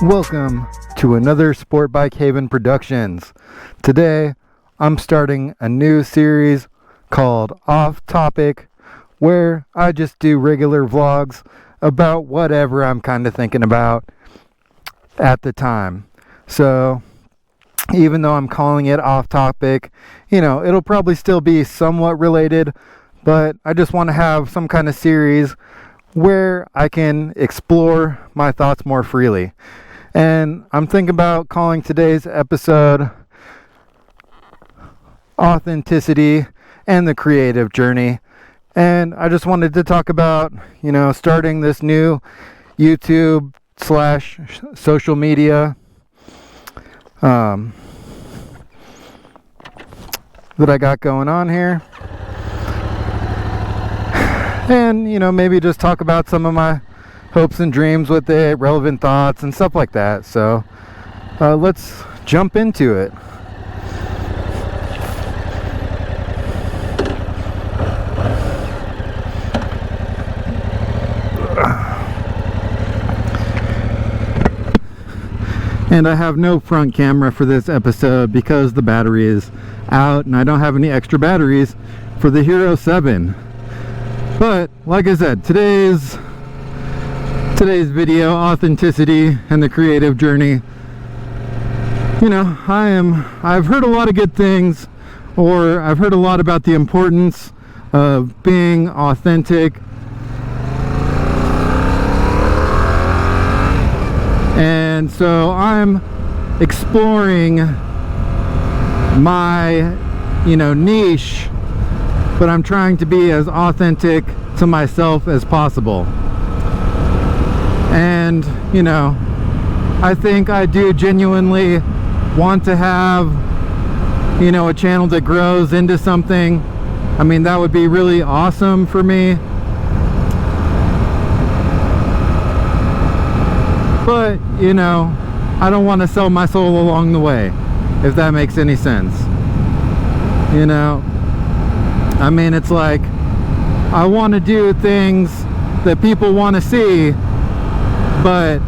Welcome to another Sport Bike Haven Productions. Today, I'm starting a new series called Off Topic, where I just do regular vlogs about whatever I'm kind of thinking about at the time. So, even though I'm calling it Off Topic, it'll probably still be somewhat related, but I just want to have some kind of series where I can explore my thoughts more freely. And I'm thinking about calling today's episode Authenticity and the Creative Journey. And I just wanted to talk about, starting this new YouTube / social media that I got going on here. And, maybe just talk about some of my hopes and dreams with it, relevant thoughts and stuff like that. So let's jump into it. And I have no front camera for this episode because the battery is out and I don't have any extra batteries for the Hero 7. But like I said, today's video, Authenticity and the Creative Journey. I've heard a lot of good things, or I've heard a lot about the importance of being authentic. And so I'm exploring my, niche, but I'm trying to be as authentic to myself as possible. And, I think I do genuinely want to have, a channel that grows into something. I mean, that would be really awesome for me. But, I don't want to sell my soul along the way, if that makes any sense. I mean, it's like, I want to do things that people want to see, but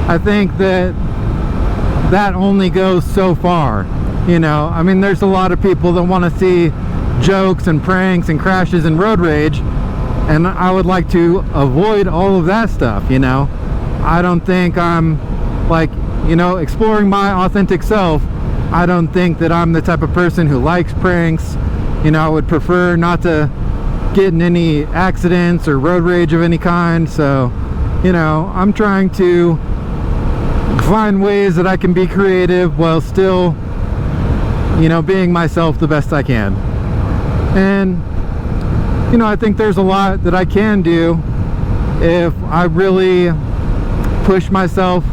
I think that only goes so far. I mean, there's a lot of people that want to see jokes and pranks and crashes and road rage, and I would like to avoid all of that stuff. I don't think I'm exploring my authentic self. I don't think that I'm the type of person who likes pranks. I would prefer not to get in any accidents or road rage of any kind. So I'm trying to find ways that I can be creative while still, being myself the best I can. And, I think there's a lot that I can do if I really push myself,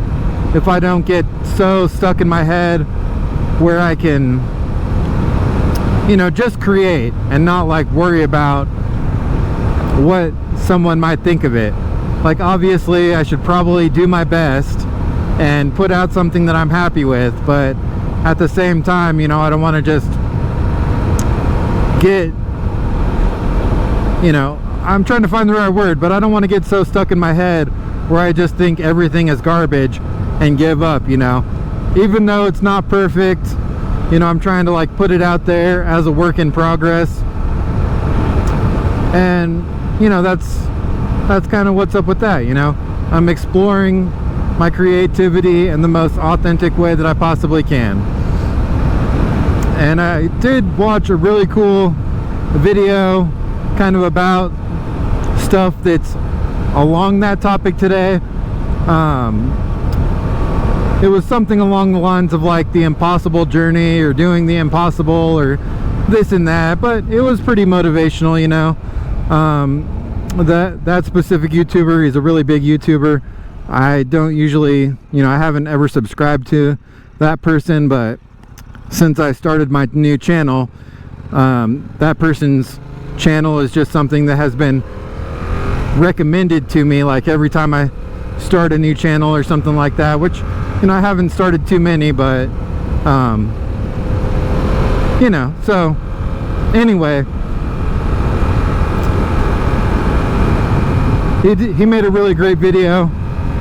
if I don't get so stuck in my head where I can, just create and not worry about what someone might think of it. Obviously I should probably do my best and put out something that I'm happy with, but at the same time, I don't want to just get, I'm trying to find the right word, but I don't want to get so stuck in my head where I just think everything is garbage and give up. Even though it's not perfect, I'm trying to put it out there as a work in progress. And that's kind of what's up with that. I'm exploring my creativity in the most authentic way that I possibly can. And I did watch a really cool video kind of about stuff that's along that topic today. It was something along the lines of the impossible journey, or doing the impossible, or this and that, but it was pretty motivational. That specific YouTuber, he's a really big YouTuber. I don't usually, I haven't ever subscribed to that person, but since I started my new channel, that person's channel is just something that has been recommended to me every time I start a new channel or something like that, which I haven't started too many, but so anyway, he made a really great video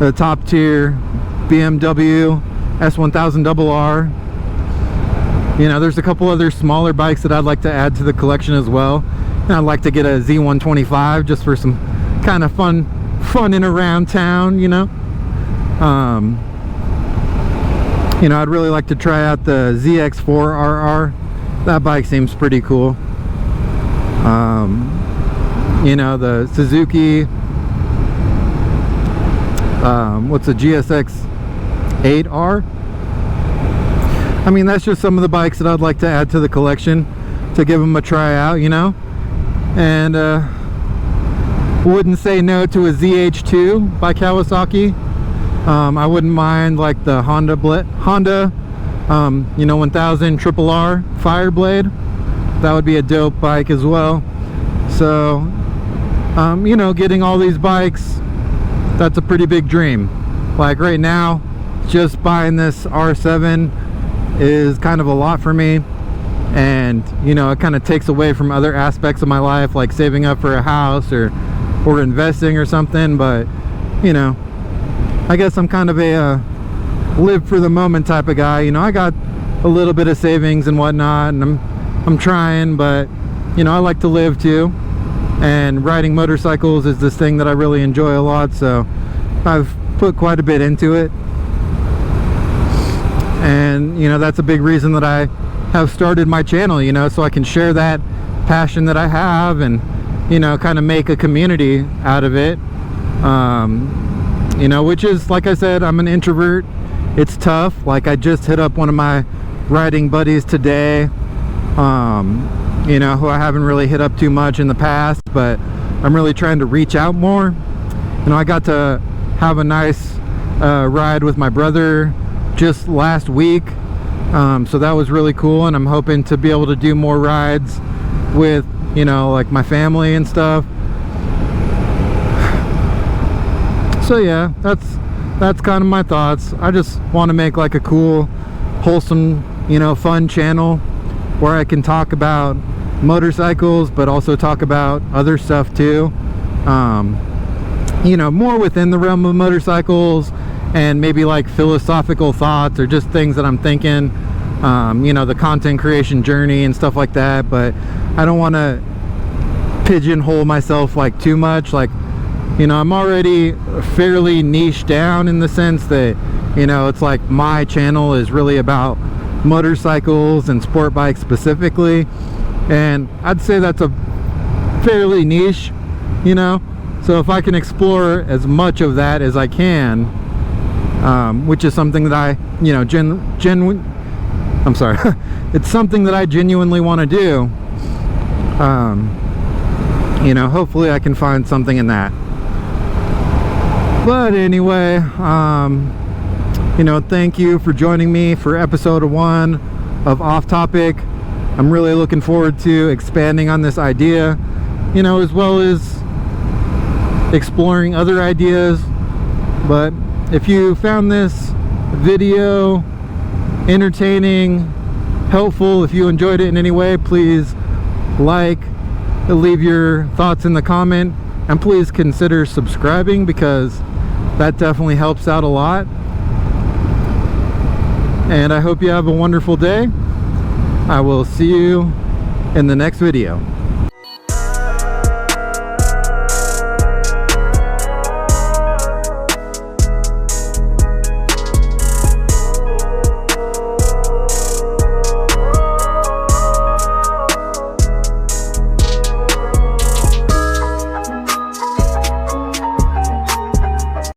the top tier BMW S1000RR. You know, there's a couple other smaller bikes that I'd like to add to the collection as well. And I'd like to get a Z125 just for some kind of fun in around town, you know. You know, I'd really like to try out the ZX4RR. That bike seems pretty cool. You know, the Suzuki, what's the GSX 8R? I mean, that's just some of the bikes that I'd like to add to the collection to give them a try out, you know. And wouldn't say no to a ZH2 by Kawasaki. I wouldn't mind like the Honda you know, 1000 RRR Fireblade. That would be a dope bike as well. So you know, getting all these bikes, that's a pretty big dream. Like right now, just buying this R7 is kind of a lot for me, and you know, it kind of takes away from other aspects of my life, like saving up for a house or investing or something. But you know, I guess I'm kind of a live for the moment type of guy. You know, I got a little bit of savings and whatnot, and I'm trying, but you know, I like to live too, and riding motorcycles is this thing that I really enjoy a lot, so I've put quite a bit into it. And you know, that's a big reason that I have started my channel, you know, so I can share that passion that I have and, you know, kind of make a community out of it. You know, which is, like I said, I'm an introvert. It's tough. Like, I just hit up one of my riding buddies today, you know, who I haven't really hit up too much in the past, but I'm really trying to reach out more. You know, I got to have a nice ride with my brother just last week, so that was really cool, and I'm hoping to be able to do more rides with, you know, like my family and stuff. So yeah, that's kind of my thoughts. I just want to make like a cool, wholesome, you know, fun channel where I can talk about motorcycles, but also talk about other stuff too. You know, more within the realm of motorcycles, and maybe like philosophical thoughts or just things that I'm thinking, you know, the content creation journey and stuff like that. But I don't want to pigeonhole myself like too much. Like, you know, I'm already fairly niche down in the sense that, you know, it's like my channel is really about motorcycles and sport bikes specifically, and I'd say that's a fairly niche, you know. So if I can explore as much of that as I can, which is something that I, you know, I'm sorry, it's something that I genuinely want to do, you know, hopefully I can find something in that. But anyway, you know, thank you for joining me for episode 1 of Off Topic. I'm really looking forward to expanding on this idea, you know, as well as exploring other ideas. But if you found this video entertaining, helpful, if you enjoyed it in any way, please like, leave your thoughts in the comment, and please consider subscribing, because that definitely helps out a lot. And I hope you have a wonderful day. I will see you in the next video.